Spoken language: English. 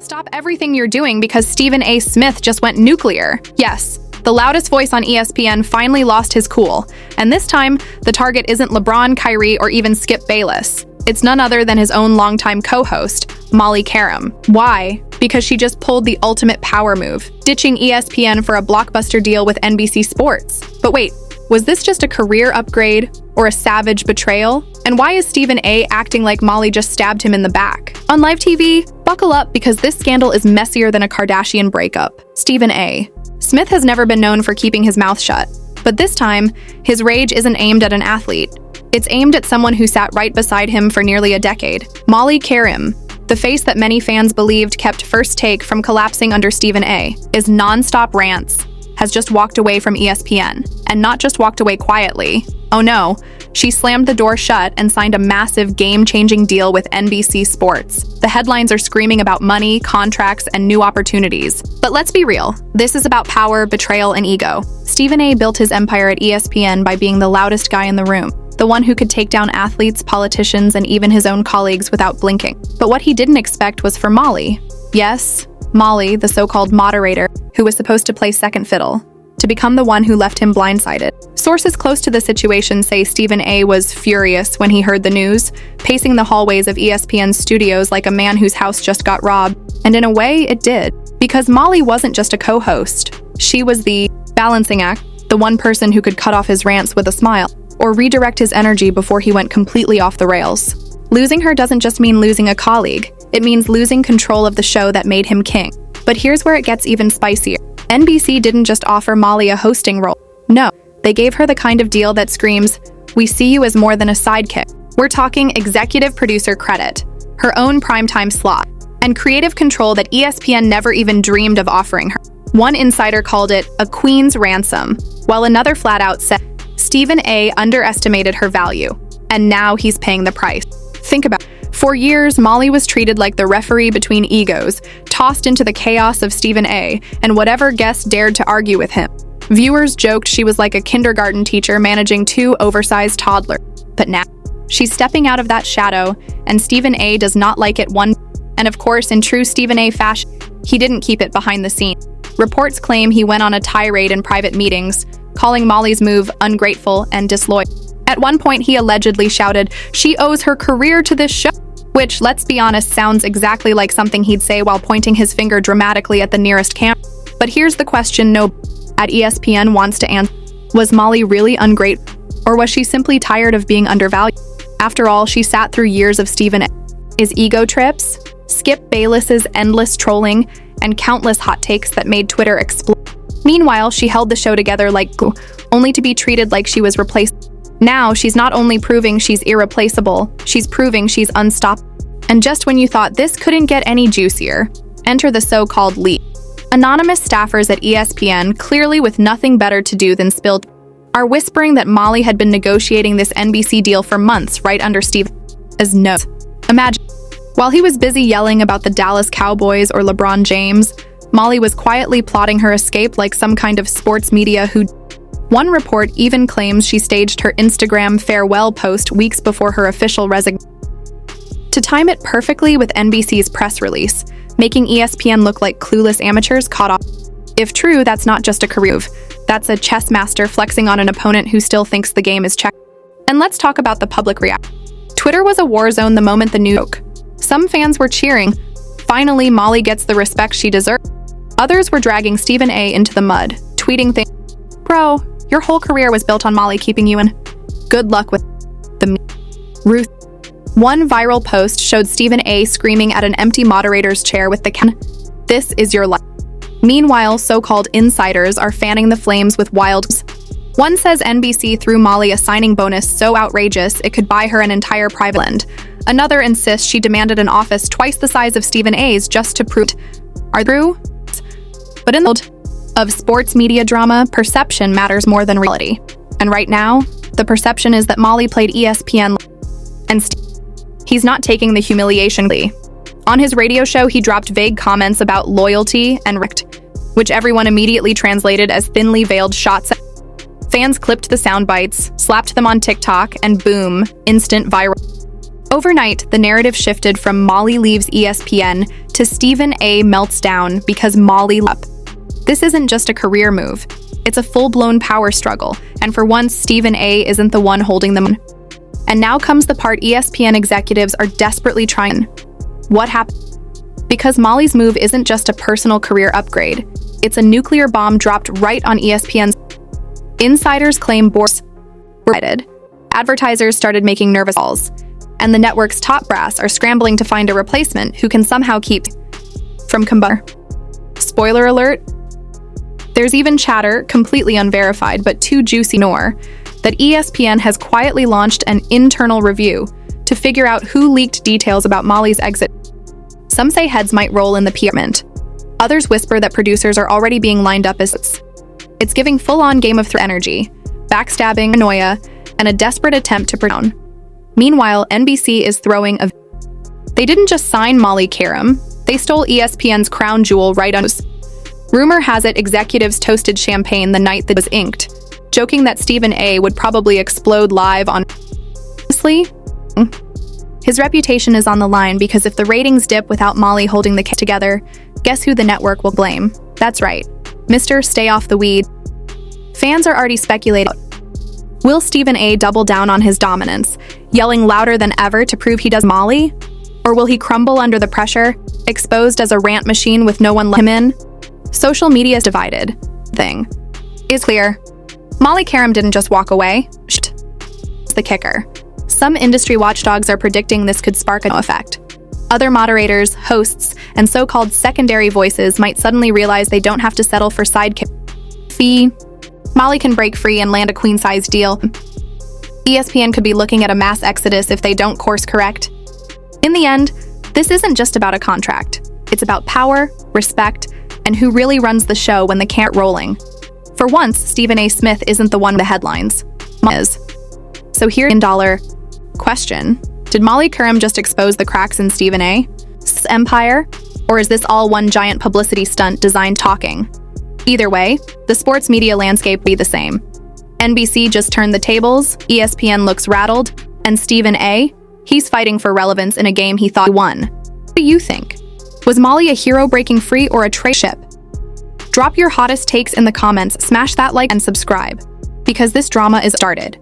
Stop everything you're doing because Stephen A. Smith just went nuclear. Yes, the loudest voice on ESPN finally lost his cool. And this time, the target isn't LeBron, Kyrie, or even Skip Bayless. It's none other than his own longtime co-host, Molly QERIM. Why? Because she just pulled the ultimate power move, ditching ESPN for a blockbuster deal with NBC Sports. But wait, was this just a career upgrade or a savage betrayal? And why is Stephen A. acting like Molly just stabbed him in the back? On live TV, buckle up because this scandal is messier than a Kardashian breakup. Stephen A. Smith has never been known for keeping his mouth shut. But this time, his rage isn't aimed at an athlete. It's aimed at someone who sat right beside him for nearly a decade. Molly QERIM, the face that many fans believed kept First Take from collapsing under Stephen A. is non-stop rants, has just walked away from ESPN. And not just walked away quietly. Oh no, she slammed the door shut and signed a massive game-changing deal with NBC Sports. The headlines are screaming about money, contracts, and new opportunities. But let's be real, this is about power, betrayal, and ego. Stephen A. built his empire at ESPN by being the loudest guy in the room. The one who could take down athletes, politicians, and even his own colleagues without blinking. But what he didn't expect was for Molly. Yes, Molly, the so-called moderator, who was supposed to play second fiddle, to become the one who left him blindsided. Sources close to the situation say Stephen A. was furious when he heard the news, pacing the hallways of ESPN's studios like a man whose house just got robbed. And in a way, it did. Because Molly wasn't just a co-host. She was the balancing act, the one person who could cut off his rants with a smile, or redirect his energy before he went completely off the rails. Losing her doesn't just mean losing a colleague. It means losing control of the show that made him king. But here's where it gets even spicier. NBC didn't just offer Molly a hosting role. No, they gave her the kind of deal that screams, "We see you as more than a sidekick." We're talking executive producer credit, her own primetime slot, and creative control that ESPN never even dreamed of offering her. One insider called it a queen's ransom, while another flat out said Stephen A. underestimated her value, and now he's paying the price. Think about it. For years, Molly was treated like the referee between egos, tossed into the chaos of Stephen A. and whatever guest dared to argue with him. Viewers joked she was like a kindergarten teacher managing two oversized toddlers. But now, she's stepping out of that shadow, and Stephen A. does not like it one. And of course, in true Stephen A. fashion, he didn't keep it behind the scenes. Reports claim he went on a tirade in private meetings, calling Molly's move ungrateful and disloyal. At one point, he allegedly shouted, "She owes her career to this show," which, let's be honest, sounds exactly like something he'd say while pointing his finger dramatically at the nearest camera. But here's the question no at ESPN wants to answer. Was Molly really ungrateful? Or was she simply tired of being undervalued? After all, she sat through years of Stephen A.'s ego trips, Skip Bayless's endless trolling, and countless hot takes that made Twitter explode. Meanwhile, she held the show together like glue, only to be treated like she was replaced. Now, she's not only proving she's irreplaceable, she's proving she's unstoppable. And just when you thought this couldn't get any juicier, enter the so-called leak. Anonymous staffers at ESPN, clearly with nothing better to do than spill, are whispering that Molly had been negotiating this NBC deal for months right under Stephen's nose. Imagine, while he was busy yelling about the Dallas Cowboys or LeBron James, Molly was quietly plotting her escape like some kind of sports media who. One report even claims she staged her Instagram farewell post weeks before her official resignation, to time it perfectly with NBC's press release, making ESPN look like clueless amateurs caught off. If true, that's not just a career move. That's a chess master flexing on an opponent who still thinks the game is checked. And let's talk about the public reaction. Twitter was a war zone the moment the news broke. Some fans were cheering, "Finally, Molly gets the respect she deserves." Others were dragging Stephen A. into the mud, tweeting things, "Bro, your whole career was built on Molly keeping you in. Good luck with the Ruth." One viral post showed Stephen A. screaming at an empty moderator's chair with the "This is your life." Meanwhile, so-called insiders are fanning the flames with wild. One says NBC threw Molly a signing bonus so outrageous it could buy her an entire private island. Another insists she demanded an office twice the size of Stephen A.'s just to prove are true. But in the world of sports media drama, perception matters more than reality. And right now, the perception is that Molly played ESPN and he's not taking the humiliation. On his radio show, he dropped vague comments about loyalty and which everyone immediately translated as thinly veiled shots. Fans clipped the sound bites, slapped them on TikTok, and boom, instant viral. Overnight, the narrative shifted from Molly leaves ESPN to Stephen A melts down because Molly left. This isn't just a career move. It's a full-blown power struggle, and for once, Stephen A isn't the one holding them. And now comes the part ESPN executives are desperately trying. What happened? Because Molly's move isn't just a personal career upgrade. It's a nuclear bomb dropped right on ESPN's. Insiders claim boards were headed. Advertisers started making nervous calls, and the network's top brass are scrambling to find a replacement who can somehow keep from combustion. Spoiler alert, there's even chatter, completely unverified but too juicy nor, that ESPN has quietly launched an internal review to figure out who leaked details about Molly's exit. Some say heads might roll in the PR. Others whisper that producers are already being lined up as it's giving full-on Game of Thrones energy, backstabbing, paranoia, and a desperate attempt to down. Meanwhile, NBC is throwing a. They didn't just sign Molly QERIM, they stole ESPN's crown jewel right on. Rumor has it executives toasted champagne the night that was inked, joking that Stephen A would probably explode live on. Honestly, his reputation is on the line because if the ratings dip without Molly holding the together, guess who the network will blame? That's right, Mr. Stay Off the Weed. Fans are already speculating. Will Stephen A double down on his dominance, yelling louder than ever to prove he does Molly? Or will he crumble under the pressure, exposed as a rant machine with no one let him in? Social media is divided. Thing is clear. Molly QERIM didn't just walk away. It's the kicker. Some industry watchdogs are predicting this could spark an effect. Other moderators, hosts, and so-called secondary voices might suddenly realize they don't have to settle for sidekick fee. Molly can break free and land a queen-size deal. ESPN could be looking at a mass exodus if they don't course correct. In the end, this isn't just about a contract. It's about power, respect, and who really runs the show when the camera's rolling. For once, Stephen A. Smith isn't the one with the headlines. Molly is. So here's $1 question. Did Molly QERIM just expose the cracks in Stephen A.'s empire? Or is this all one giant publicity stunt designed talking? Either way, the sports media landscape will be the same. NBC just turned the tables, ESPN looks rattled, and Stephen A., he's fighting for relevance in a game he thought he won. What do you think? Was Molly a hero breaking free or a traitor ship? Drop your hottest takes in the comments, smash that like and subscribe, because this drama is started.